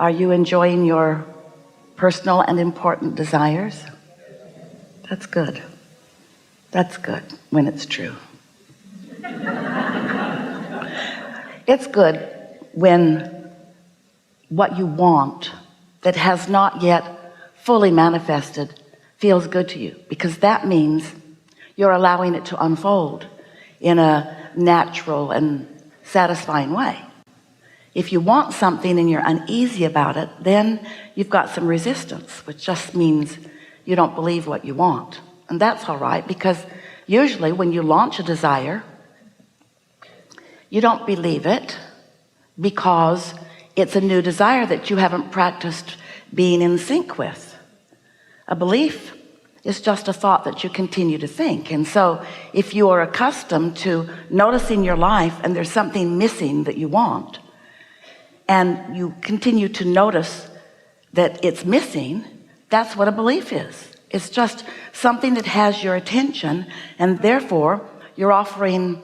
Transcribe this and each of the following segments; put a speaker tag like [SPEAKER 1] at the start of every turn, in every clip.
[SPEAKER 1] Are you enjoying your personal and important desires? That's good. That's good when it's true. It's good when what you want that has not yet fully manifested feels good to you, because that means you're allowing it to unfold in a natural and satisfying way. If you want something and you're uneasy about it, then you've got some resistance, which just means you don't believe what you want. And that's all right, because usually when you launch a desire, you don't believe it because it's a new desire that you haven't practiced being in sync with. A belief is just a thought that you continue to think. And so if you are accustomed to noticing your life and there's something missing that you want, and you continue to notice that it's missing, that's what a belief is. It's just something that has your attention, and therefore you're offering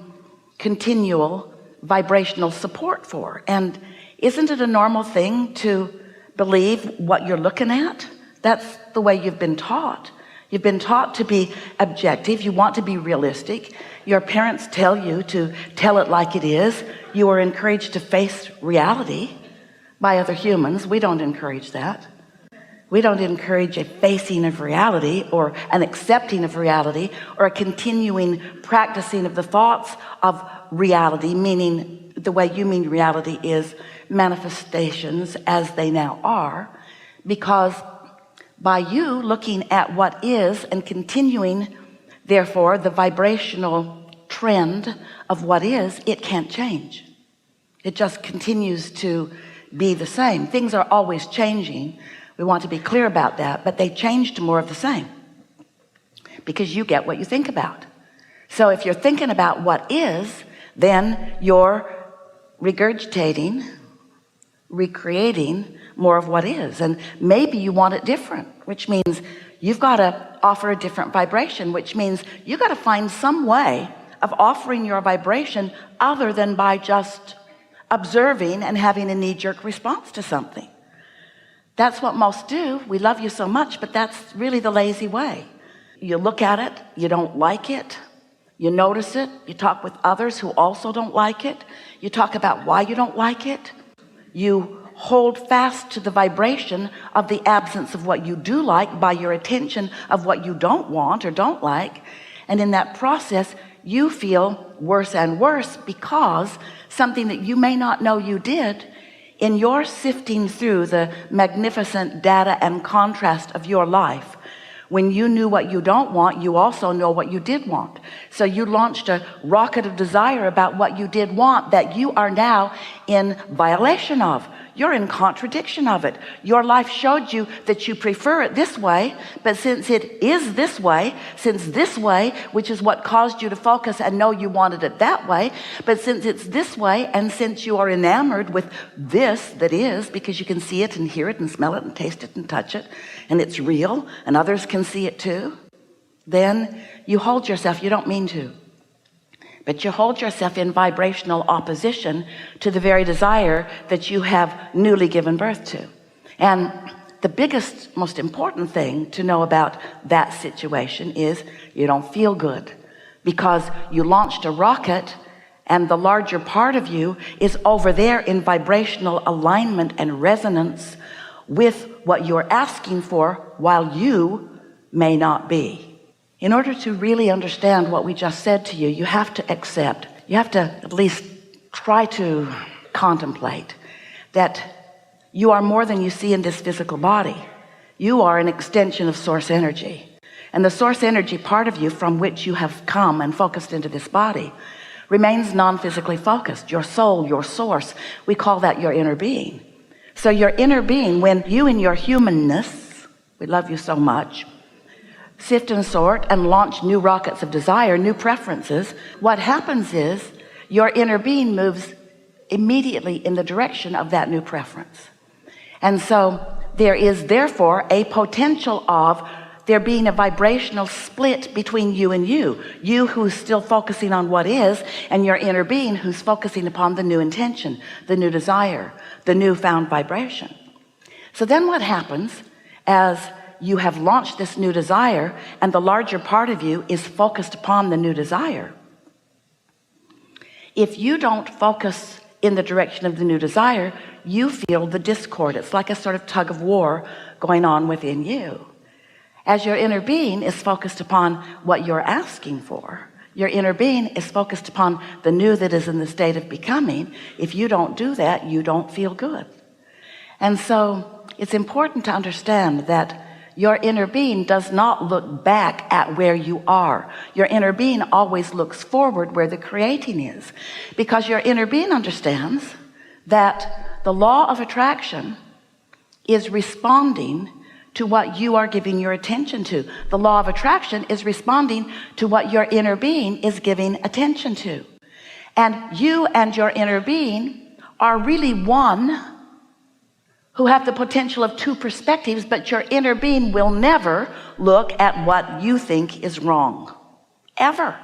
[SPEAKER 1] continual vibrational support for. And isn't it a normal thing to believe what you're looking at? That's the way you've been taught. You've been taught to be objective. You want to be realistic. Your parents tell you to tell it like it is. You are encouraged to face reality by other humans. We don't encourage that. We don't encourage a facing of reality or an accepting of reality or a continuing practicing of the thoughts of reality, meaning the way you mean reality is manifestations as they now are, because by you looking at what is and continuing therefore the vibrational trend of what is, it can't change. It just continues to be the same. Things are always changing. We want to be clear about that, but they change to more of the same because you get what you think about. So if you're thinking about what is, then you're regurgitating, recreating more of what is. And maybe you want it different, which means you've got to offer a different vibration, which means you've got to find some way of offering your vibration other than by just observing and having a knee-jerk response to something. That's what most do. We love you so much, but that's really the lazy way. You look at it, you don't like it, you notice it, you talk with others who also don't like it, you talk about why you don't like it, you hold fast to the vibration of the absence of what you do like by your attention of what you don't want or don't like, and in that process you feel worse and worse because something that you may not know you did, in your sifting through the magnificent data and contrast of your life, when you knew what you don't want, you also know what you did want. So you launched a rocket of desire about what you did want that you are now in violation of. You're in contradiction of it. Your life showed you that you prefer it this way, but since it is this way, since this way, which is what caused you to focus and know you wanted it that way, but since it's this way, and since you are enamored with this that is, because you can see it and hear it and smell it and taste it and touch it, and it's real and others can see it too, then you hold yourself, you don't mean to, but you hold yourself in vibrational opposition to the very desire that you have newly given birth to. And the biggest, most important thing to know about that situation is you don't feel good because you launched a rocket and the larger part of you is over there in vibrational alignment and resonance with what you're asking for while you may not be. In order to really understand what we just said to you, you have to accept, you have to at least try to contemplate that you are more than you see in this physical body. You are an extension of source energy. And the source energy part of you from which you have come and focused into this body remains non-physically focused. Your soul, your source, we call that your inner being. So your inner being, when you in your humanness, we love you so much, sift and sort and launch new rockets of desire, new preferences, what happens is your inner being moves immediately in the direction of that new preference. And so there is therefore a potential of there being a vibrational split between you and you who's still focusing on what is, and your inner being who's focusing upon the new intention, the new desire, the newfound vibration. So then what happens as you have launched this new desire and the larger part of you is focused upon the new desire? If you don't focus in the direction of the new desire, you feel the discord. It's like a sort of tug of war going on within you. As your inner being is focused upon what you're asking for, your inner being is focused upon the new that is in the state of becoming. If you don't do that, you don't feel good. And so it's important to understand that your inner being does not look back at where you are. Your inner being always looks forward where the creating is, because your inner being understands that the law of attraction is responding to what you are giving your attention to. The law of attraction is responding to what your inner being is giving attention to. And you and your inner being are really one who have the potential of two perspectives, but your inner being will never look at what you think is wrong, ever.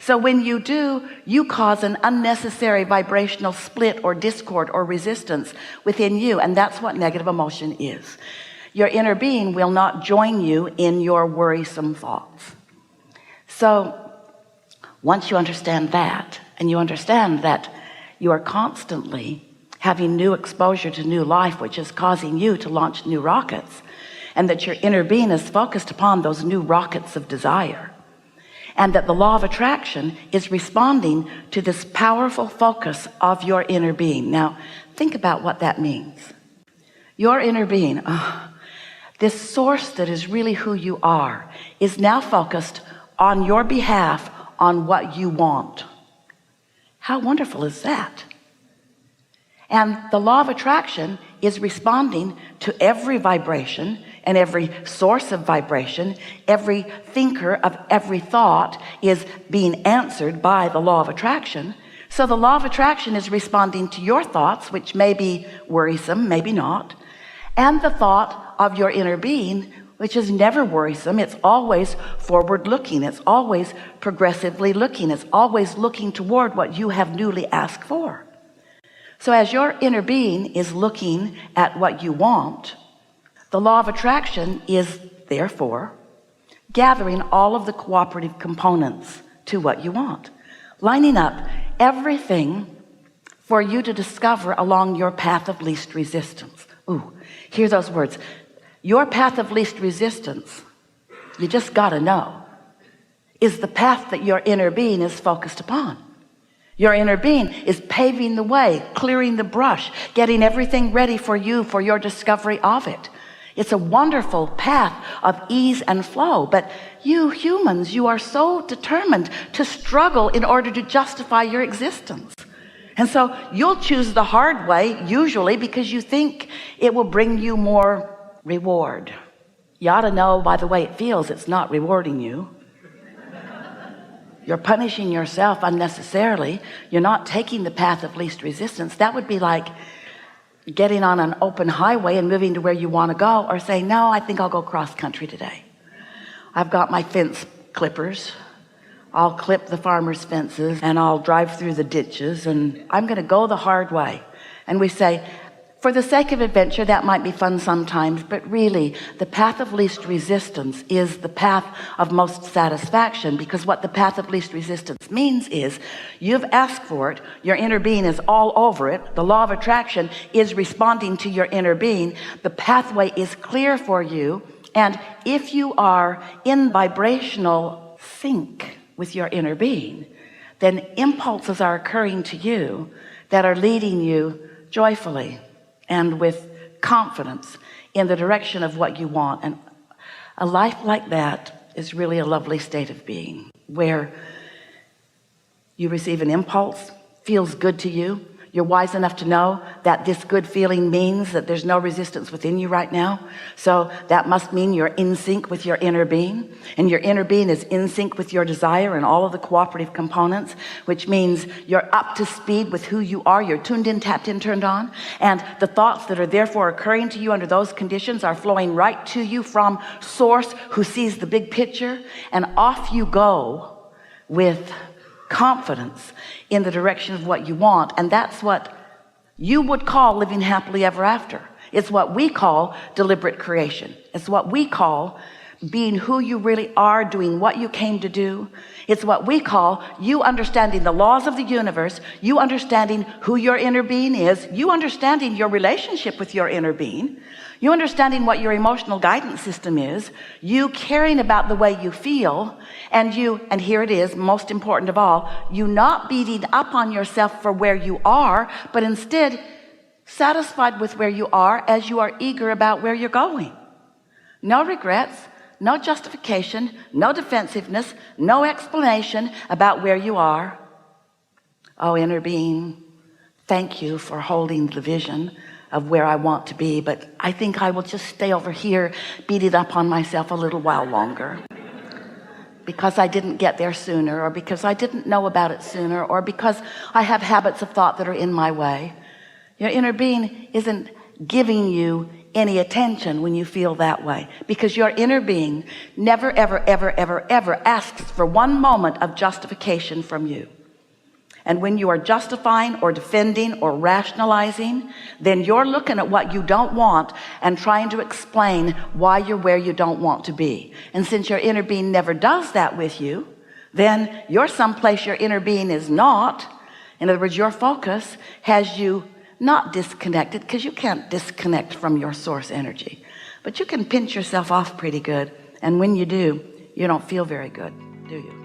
[SPEAKER 1] So when you do, you cause an unnecessary vibrational split or discord or resistance within you, and that's what negative emotion is. Your inner being will not join you in your worrisome thoughts. So once you understand that, and you understand that you are constantly having new exposure to new life, which is causing you to launch new rockets, and that your inner being is focused upon those new rockets of desire, and that the law of attraction is responding to this powerful focus of your inner being. Now think about what that means. Your inner being, this source that is really who you are, is now focused on your behalf on what you want. How wonderful is that? And the law of attraction is responding to every vibration and every source of vibration. Every thinker of every thought is being answered by the law of attraction. So the law of attraction is responding to your thoughts, which may be worrisome, maybe not, and the thought of your inner being, which is never worrisome. It's always forward looking. It's always progressively looking. It's always looking toward what you have newly asked for. So as your inner being is looking at what you want, the law of attraction is therefore gathering all of the cooperative components to what you want, lining up everything for you to discover along your path of least resistance. Ooh, hear those words. Your path of least resistance, you just got to know, is the path that your inner being is focused upon. Your inner being is paving the way, clearing the brush, getting everything ready for you, for your discovery of it. It's a wonderful path of ease and flow, but you humans, you are so determined to struggle in order to justify your existence. And so you'll choose the hard way, usually because you think it will bring you more reward. You ought to know by the way it feels, it's not rewarding you. You're punishing yourself unnecessarily. You're not taking the path of least resistance. That would be like getting on an open highway and moving to where you want to go, or saying, no, I think I'll go cross country today. I've got my fence clippers. I'll clip the farmers' fences and I'll drive through the ditches and I'm going to go the hard way. And we say, for the sake of adventure, that might be fun sometimes, but really the path of least resistance is the path of most satisfaction, because what the path of least resistance means is you've asked for it, your inner being is all over it, the law of attraction is responding to your inner being, the pathway is clear for you, and if you are in vibrational sync with your inner being, then impulses are occurring to you that are leading you joyfully and with confidence in the direction of what you want. And a life like that is really a lovely state of being, where you receive an impulse, feels good to you. You're wise enough to know that this good feeling means that there's no resistance within you right now. So that must mean you're in sync with your inner being, and your inner being is in sync with your desire and all of the cooperative components, which means you're up to speed with who you are. You're tuned in, tapped in, turned on, and the thoughts that are therefore occurring to you under those conditions are flowing right to you from source, who sees the big picture, and off you go with confidence in the direction of what you want. And that's what you would call living happily ever after. It's what we call deliberate creation. It's what we call being who you really are, doing what you came to do. It's what we call you understanding the laws of the universe, you understanding who your inner being is, you understanding your relationship with your inner being, you understanding what your emotional guidance system is, you caring about the way you feel, and here it is, most important of all, you not beating up on yourself for where you are, but instead satisfied with where you are as you are eager about where you're going. No regrets, no justification, no defensiveness, no explanation about where you are. Oh, inner being, thank you for holding the vision of where I want to be, but I think I will just stay over here, beat it up on myself a little while longer because I didn't get there sooner, or because I didn't know about it sooner, or because I have habits of thought that are in my way. Your inner being isn't giving you any attention when you feel that way, because your inner being never ever asks for one moment of justification from you. And when you are justifying or defending or rationalizing, then you're looking at what you don't want and trying to explain why you're where you don't want to be. And since your inner being never does that with you, then you're someplace your inner being is not. In other words, your focus has you not disconnected, because you can't disconnect from your source energy, but you can pinch yourself off pretty good. And when you do, you don't feel very good, do you?